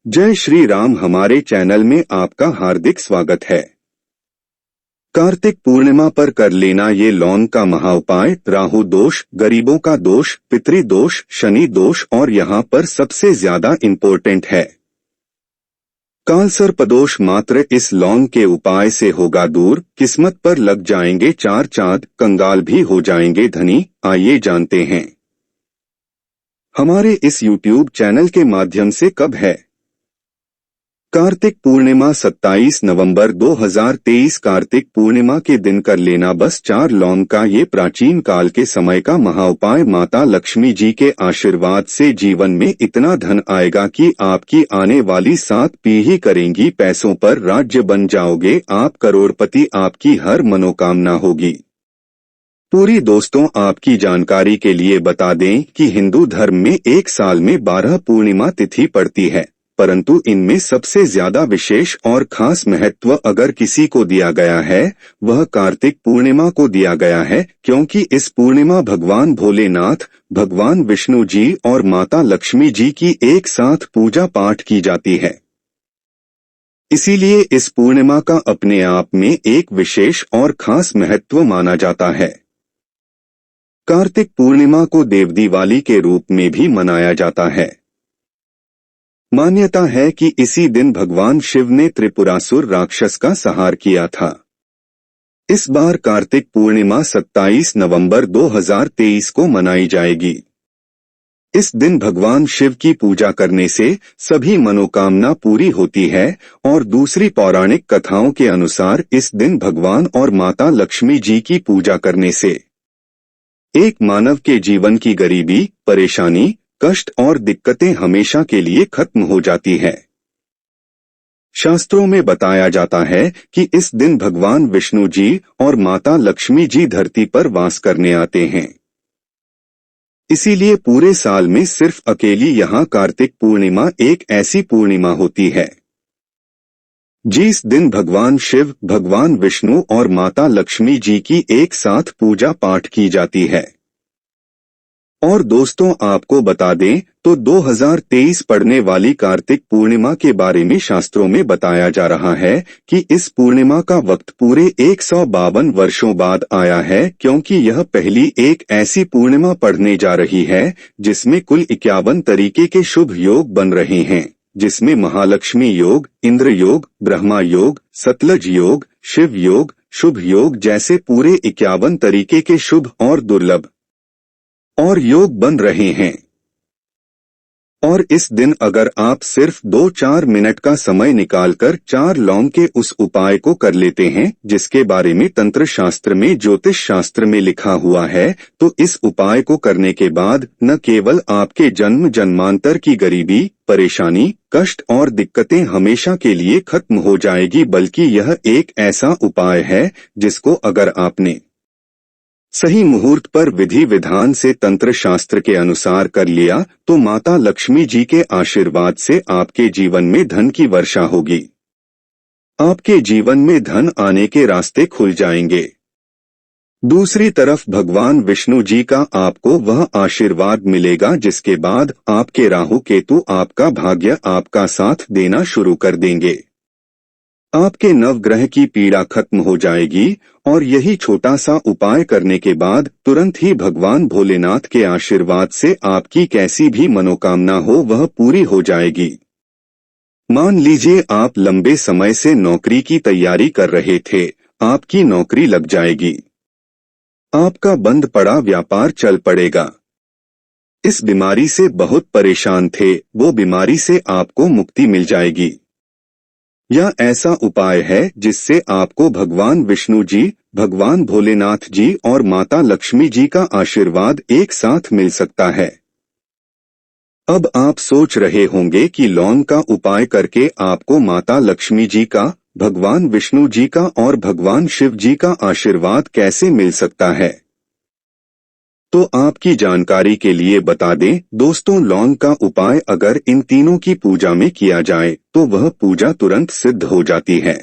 जय श्री राम। हमारे चैनल में आपका हार्दिक स्वागत है। कार्तिक पूर्णिमा पर कर लेना ये लौंग का महाउपाय। राहु दोष, गरीबों का दोष, पितृदोष, शनि दोष और यहाँ पर सबसे ज्यादा इम्पोर्टेंट है कालसर्पदोष। मात्र इस लौंग के उपाय से होगा दूर। किस्मत पर लग जाएंगे चार चांद, कंगाल भी हो जाएंगे धनी। आइए जानते हैं हमारे इस YouTube चैनल के माध्यम से कब है। कार्तिक पूर्णिमा 27 नवंबर 2023। कार्तिक पूर्णिमा के दिन कर लेना बस 4 लौंग का ये प्राचीन काल के समय का महाउपाय। माता लक्ष्मी जी के आशीर्वाद से जीवन में इतना धन आएगा कि आपकी आने वाली 7 पीढ़ी करेंगी। पैसों पर राज्य बन जाओगे आप, करोड़पति। आपकी हर मनोकामना होगी पूरी। दोस्तों, आपकी जानकारी के लिए बता दें कि हिंदू धर्म में एक साल में 12 पूर्णिमा तिथि पड़ती है, परंतु इनमें सबसे ज्यादा विशेष और खास महत्व अगर किसी को दिया गया है वह कार्तिक पूर्णिमा को दिया गया है, क्योंकि इस पूर्णिमा भगवान भोलेनाथ, भगवान विष्णु जी और माता लक्ष्मी जी की एक साथ पूजा पाठ की जाती है। इसीलिए इस पूर्णिमा का अपने आप में एक विशेष और खास महत्व माना जाता है। कार्तिक पूर्णिमा को देवदीवाली के रूप में भी मनाया जाता है। मान्यता है कि इसी दिन भगवान शिव ने त्रिपुरासुर राक्षस का संहार किया था। इस बार कार्तिक पूर्णिमा 27 नवंबर 2023 को मनाई जाएगी। इस दिन भगवान शिव की पूजा करने से सभी मनोकामना पूरी होती है और दूसरी पौराणिक कथाओं के अनुसार इस दिन भगवान और माता लक्ष्मी जी की पूजा करने से एक मानव के जीवन की गरीबी, परेशानी, कष्ट और दिक्कतें हमेशा के लिए खत्म हो जाती है। शास्त्रों में बताया जाता है कि इस दिन भगवान विष्णु जी और माता लक्ष्मी जी धरती पर वास करने आते हैं। इसीलिए पूरे साल में सिर्फ अकेली यहाँ कार्तिक पूर्णिमा एक ऐसी पूर्णिमा होती है जिस दिन भगवान शिव, भगवान विष्णु और माता लक्ष्मी जी की एक साथ पूजा पाठ की जाती है। और दोस्तों, आपको बता दें तो 2023 पड़ने वाली कार्तिक पूर्णिमा के बारे में शास्त्रों में बताया जा रहा है कि इस पूर्णिमा का वक्त पूरे 152 वर्षों बाद आया है, क्योंकि यह पहली एक ऐसी पूर्णिमा पड़ने जा रही है जिसमें कुल 51 तरीके के शुभ योग बन रहे हैं, जिसमें महालक्ष्मी योग, इंद्र योग, ब्रह्मा योग, सतलज योग, शिव योग, शुभ योग जैसे पूरे 51 तरीके के शुभ और दुर्लभ और योग बन रहे हैं। और इस दिन अगर आप सिर्फ 2-4 मिनट का समय निकालकर 4 लौंग के उस उपाय को कर लेते हैं जिसके बारे में तंत्र शास्त्र में, ज्योतिष शास्त्र में लिखा हुआ है, तो इस उपाय को करने के बाद न केवल आपके जन्म जन्मांतर की गरीबी, परेशानी, कष्ट और दिक्कतें हमेशा के लिए खत्म हो जाएगी, बल्कि यह एक ऐसा उपाय है जिसको अगर आपने सही मुहूर्त पर विधि विधान से तंत्र शास्त्र के अनुसार कर लिया तो माता लक्ष्मी जी के आशीर्वाद से आपके जीवन में धन की वर्षा होगी। आपके जीवन में धन आने के रास्ते खुल जाएंगे। दूसरी तरफ भगवान विष्णु जी का आपको वह आशीर्वाद मिलेगा जिसके बाद आपके राहु केतु आपका भाग्य, आपका साथ देना शुरू कर देंगे। आपके नवग्रह की पीड़ा खत्म हो जाएगी और यही छोटा सा उपाय करने के बाद तुरंत ही भगवान भोलेनाथ के आशीर्वाद से आपकी कैसी भी मनोकामना हो वह पूरी हो जाएगी। मान लीजिए आप लंबे समय से नौकरी की तैयारी कर रहे थे, आपकी नौकरी लग जाएगी। आपका बंद पड़ा व्यापार चल पड़ेगा। इस बीमारी से बहुत परेशान थे, वो बीमारी से आपको मुक्ति मिल जाएगी। यह ऐसा उपाय है जिससे आपको भगवान विष्णु जी, भगवान भोलेनाथ जी और माता लक्ष्मी जी का आशीर्वाद एक साथ मिल सकता है। अब आप सोच रहे होंगे कि लौंग का उपाय करके आपको माता लक्ष्मी जी का, भगवान विष्णु जी का और भगवान शिव जी का आशीर्वाद कैसे मिल सकता है। तो आपकी जानकारी के लिए बता दें दोस्तों, लौंग का उपाय अगर इन तीनों की पूजा में किया जाए तो वह पूजा तुरंत सिद्ध हो जाती है।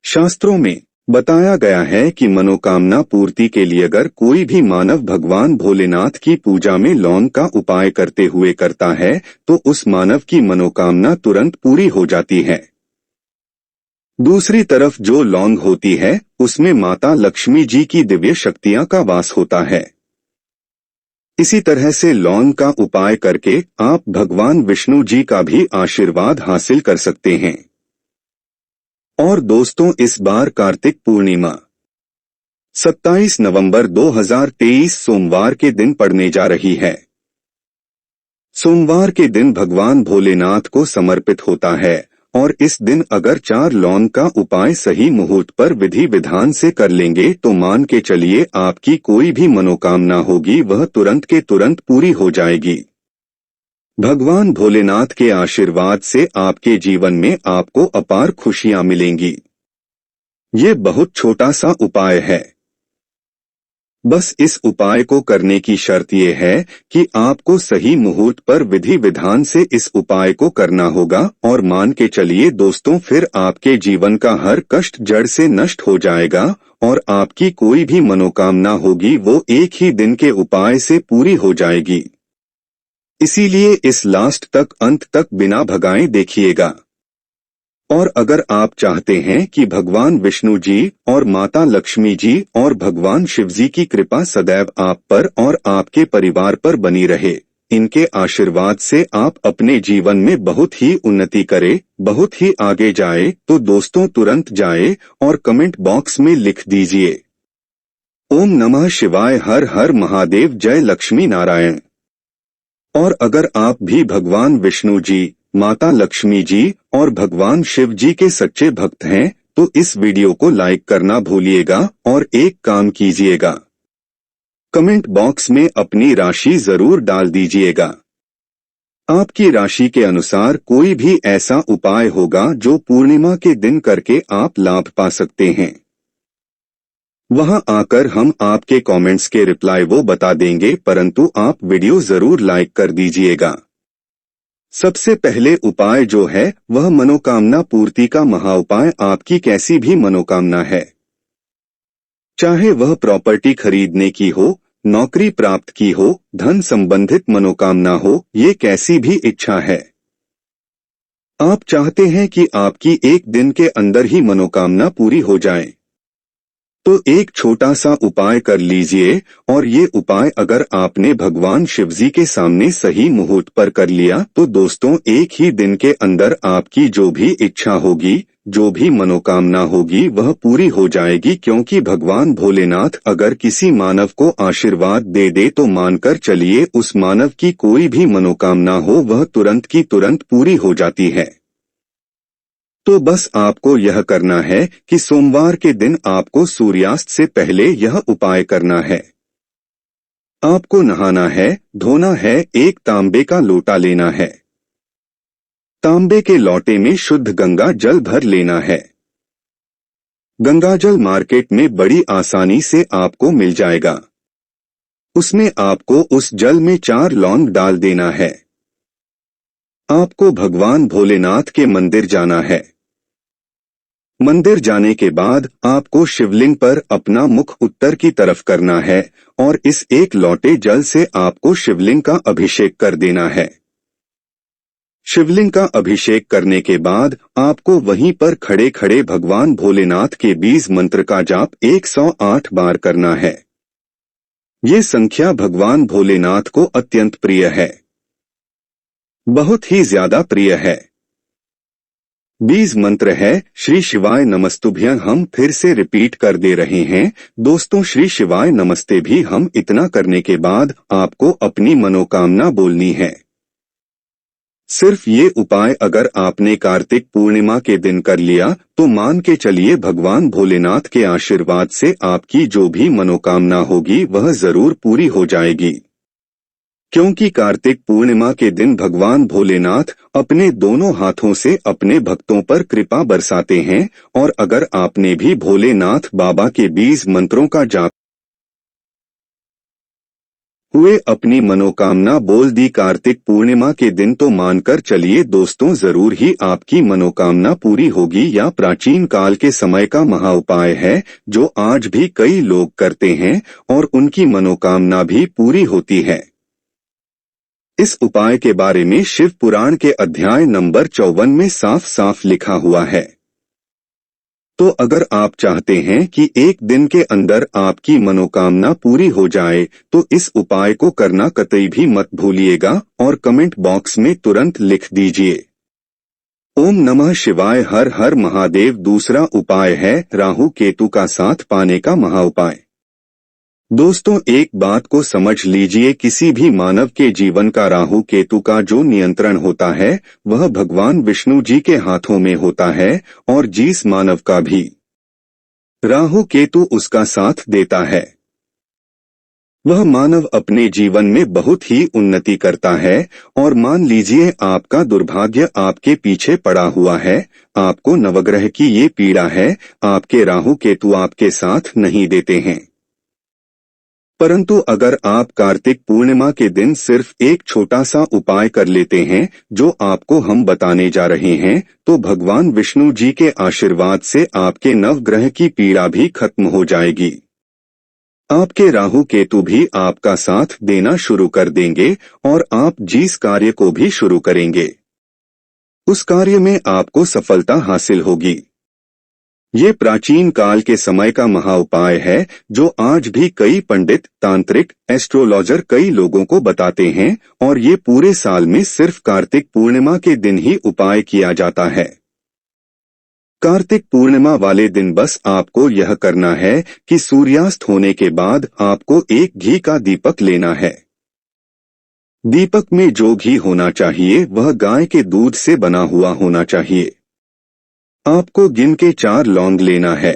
शास्त्रों में बताया गया है कि मनोकामना पूर्ति के लिए अगर कोई भी मानव भगवान भोलेनाथ की पूजा में लौंग का उपाय करते हुए करता है तो उस मानव की मनोकामना तुरंत पूरी हो जाती है। दूसरी तरफ जो लौंग होती है उसमें माता लक्ष्मी जी की दिव्य शक्तियां का वास होता है। इसी तरह से लौंग का उपाय करके आप भगवान विष्णु जी का भी आशीर्वाद हासिल कर सकते हैं। और दोस्तों, इस बार कार्तिक पूर्णिमा 27 नवंबर 2023 सोमवार के दिन पड़ने जा रही है। सोमवार के दिन भगवान भोलेनाथ को समर्पित होता है और इस दिन अगर 4 लौंग का उपाय सही मुहूर्त पर विधि विधान से कर लेंगे तो मान के चलिए आपकी कोई भी मनोकामना होगी वह तुरंत के तुरंत पूरी हो जाएगी। भगवान भोलेनाथ के आशीर्वाद से आपके जीवन में आपको अपार खुशियां मिलेंगी। ये बहुत छोटा सा उपाय है। बस इस उपाय को करने की शर्त यह है कि आपको सही मुहूर्त पर विधि विधान से इस उपाय को करना होगा और मान के चलिए दोस्तों, फिर आपके जीवन का हर कष्ट जड़ से नष्ट हो जाएगा और आपकी कोई भी मनोकामना होगी वो एक ही दिन के उपाय से पूरी हो जाएगी। इसीलिए इस लास्ट तक अंत तक बिना भगाए देखिएगा। और अगर आप चाहते हैं कि भगवान विष्णु जी और माता लक्ष्मी जी और भगवान शिव जी की कृपा सदैव आप पर और आपके परिवार पर बनी रहे, इनके आशीर्वाद से आप अपने जीवन में बहुत ही उन्नति करें, बहुत ही आगे जाए, तो दोस्तों तुरंत जाए और कमेंट बॉक्स में लिख दीजिए ओम नमः शिवाय, हर हर महादेव, जय लक्ष्मी नारायण। और अगर आप भी भगवान विष्णु जी, माता लक्ष्मी जी और भगवान शिव जी के सच्चे भक्त हैं तो इस वीडियो को लाइक करना भूलिएगा और एक काम कीजिएगा, कमेंट बॉक्स में अपनी राशि जरूर डाल दीजिएगा। आपकी राशि के अनुसार कोई भी ऐसा उपाय होगा जो पूर्णिमा के दिन करके आप लाभ पा सकते हैं। वहां आकर हम आपके कमेंट्स के रिप्लाई वो बता देंगे, परंतु आप वीडियो जरूर लाइक कर दीजिएगा। सबसे पहले उपाय जो है वह मनोकामना पूर्ति का महाउपाय। आपकी कैसी भी मनोकामना है, चाहे वह प्रॉपर्टी खरीदने की हो, नौकरी प्राप्त की हो, धन संबंधित मनोकामना हो, ये कैसी भी इच्छा है, आप चाहते हैं कि आपकी एक दिन के अंदर ही मनोकामना पूरी हो जाए, तो एक छोटा सा उपाय कर लीजिए। और ये उपाय अगर आपने भगवान शिवजी के सामने सही मुहूर्त पर कर लिया तो दोस्तों एक ही दिन के अंदर आपकी जो भी इच्छा होगी, जो भी मनोकामना होगी वह पूरी हो जाएगी। क्योंकि भगवान भोलेनाथ अगर किसी मानव को आशीर्वाद दे दे तो मानकर चलिए उस मानव की कोई भी मनोकामना हो वह तुरंत की तुरंत पूरी हो जाती है। तो बस आपको यह करना है कि सोमवार के दिन आपको सूर्यास्त से पहले यह उपाय करना है। आपको नहाना है, धोना है, एक तांबे का लोटा लेना है, तांबे के लोटे में शुद्ध गंगा जल भर लेना है। गंगा जल मार्केट में बड़ी आसानी से आपको मिल जाएगा। उसमें आपको उस जल में 4 लौंग डाल देना है। आपको भगवान भोलेनाथ के मंदिर जाना है। मंदिर जाने के बाद आपको शिवलिंग पर अपना मुख उत्तर की तरफ करना है और इस एक लोटे जल से आपको शिवलिंग का अभिषेक कर देना है। शिवलिंग का अभिषेक करने के बाद आपको वहीं पर खड़े खड़े भगवान भोलेनाथ के बीज मंत्र का जाप 108 बार करना है। ये संख्या भगवान भोलेनाथ को अत्यंत प्रिय है, बहुत ही ज्यादा प्रिय है। बीज मंत्र है श्री शिवाय नमस्तुभ्यं। हम फिर से रिपीट कर दे रहे हैं दोस्तों, श्री शिवाय नमस्ते भी हम इतना करने के बाद आपको अपनी मनोकामना बोलनी है। सिर्फ ये उपाय अगर आपने कार्तिक पूर्णिमा के दिन कर लिया तो मान के चलिए भगवान भोलेनाथ के आशीर्वाद से आपकी जो भी मनोकामना होगी वह जरूर पूरी हो जाएगी। क्योंकि कार्तिक पूर्णिमा के दिन भगवान भोलेनाथ अपने दोनों हाथों से अपने भक्तों पर कृपा बरसाते हैं। और अगर आपने भी भोलेनाथ बाबा के बीज मंत्रों का जाप हुए अपनी मनोकामना बोल दी। कार्तिक पूर्णिमा के दिन तो मानकर चलिए दोस्तों, जरूर ही आपकी मनोकामना पूरी होगी। या प्राचीन काल के समय का महाउपाय है जो आज भी कई लोग करते हैं और उनकी मनोकामना भी पूरी होती है। इस उपाय के बारे में शिव पुराण के अध्याय नंबर 54 में साफ साफ लिखा हुआ है। तो अगर आप चाहते हैं कि एक दिन के अंदर आपकी मनोकामना पूरी हो जाए तो इस उपाय को करना कतई भी मत भूलिएगा और कमेंट बॉक्स में तुरंत लिख दीजिए ओम नमः शिवाय, हर हर महादेव। दूसरा उपाय है राहु केतु का साथ पाने का महाउपाय। दोस्तों, एक बात को समझ लीजिए, किसी भी मानव के जीवन का राहु केतु का जो नियंत्रण होता है वह भगवान विष्णु जी के हाथों में होता है और जिस मानव का भी राहु केतु उसका साथ देता है वह मानव अपने जीवन में बहुत ही उन्नति करता है। और मान लीजिए आपका दुर्भाग्य आपके पीछे पड़ा हुआ है, आपको नवग्रह की ये पीड़ा है, आपके राहु केतु आपके साथ नहीं देते हैं। परंतु अगर आप कार्तिक पूर्णिमा के दिन सिर्फ एक छोटा सा उपाय कर लेते हैं जो आपको हम बताने जा रहे हैं, तो भगवान विष्णु जी के आशीर्वाद से आपके नवग्रह की पीड़ा भी खत्म हो जाएगी। आपके राहु केतु भी आपका साथ देना शुरू कर देंगे और आप जिस कार्य को भी शुरू करेंगे उस कार्य में आपको सफलता हासिल होगी। ये प्राचीन काल के समय का महाउपाय है जो आज भी कई पंडित, तांत्रिक, एस्ट्रोलॉजर कई लोगों को बताते हैं और ये पूरे साल में सिर्फ कार्तिक पूर्णिमा के दिन ही उपाय किया जाता है। कार्तिक पूर्णिमा वाले दिन बस आपको यह करना है कि सूर्यास्त होने के बाद आपको एक घी का दीपक लेना है। दीपक में जो घी होना चाहिए वह गाय के दूध से बना हुआ होना चाहिए। आपको गिन के 4 लौंग लेना है।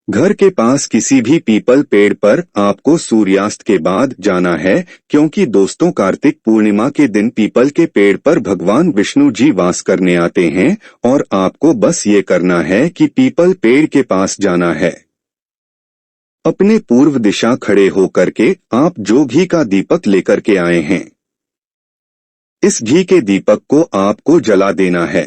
घर के पास किसी भी पीपल पेड़ पर आपको सूर्यास्त के बाद जाना है, क्योंकि दोस्तों कार्तिक पूर्णिमा के दिन पीपल के पेड़ पर भगवान विष्णु जी वास करने आते हैं और आपको बस ये करना है कि पीपल पेड़ के पास जाना है। अपने पूर्व दिशा खड़े होकर के आप जो घी का दीपक लेकर के आए हैं इस घी के दीपक को आपको जला देना है।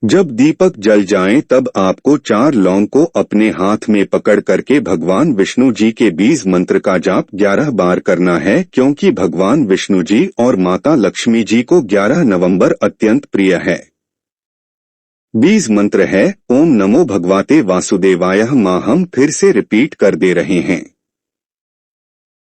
जब दीपक जल जाए तब आपको 4 लौंग को अपने हाथ में पकड़ करके भगवान विष्णु जी के बीज मंत्र का जाप 11 बार करना है, क्योंकि भगवान विष्णु जी और माता लक्ष्मी जी को 11 नवंबर अत्यंत प्रिय है। बीज मंत्र है ओम नमो भगवते वासुदेवाय। हम फिर से रिपीट कर दे रहे हैं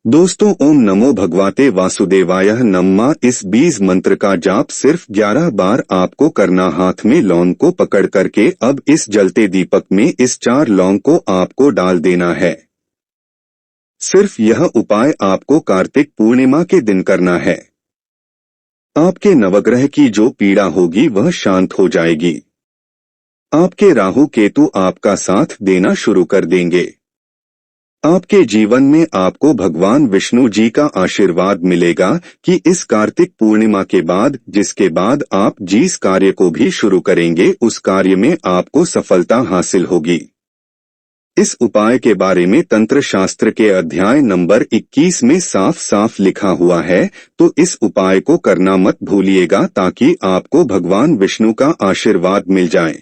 दोस्तों, ओम नमो भगवते वासुदेवाय नमः। इस बीज मंत्र का जाप सिर्फ 11 बार आपको करना। हाथ में लौंग को पकड़ करके अब इस जलते दीपक में इस 4 लौंग को आपको डाल देना है। सिर्फ यह उपाय आपको कार्तिक पूर्णिमा के दिन करना है। आपके नवग्रह की जो पीड़ा होगी वह शांत हो जाएगी। आपके राहु केतु आपका साथ देना शुरू कर देंगे। आपके जीवन में आपको भगवान विष्णु जी का आशीर्वाद मिलेगा कि इस कार्तिक पूर्णिमा के बाद जिसके बाद आप जिस कार्य को भी शुरू करेंगे उस कार्य में आपको सफलता हासिल होगी। इस उपाय के बारे में तंत्र शास्त्र के अध्याय नंबर 21 में साफ साफ लिखा हुआ है, तो इस उपाय को करना मत भूलिएगा ताकि आपको भगवान विष्णु का आशीर्वाद मिल जाए।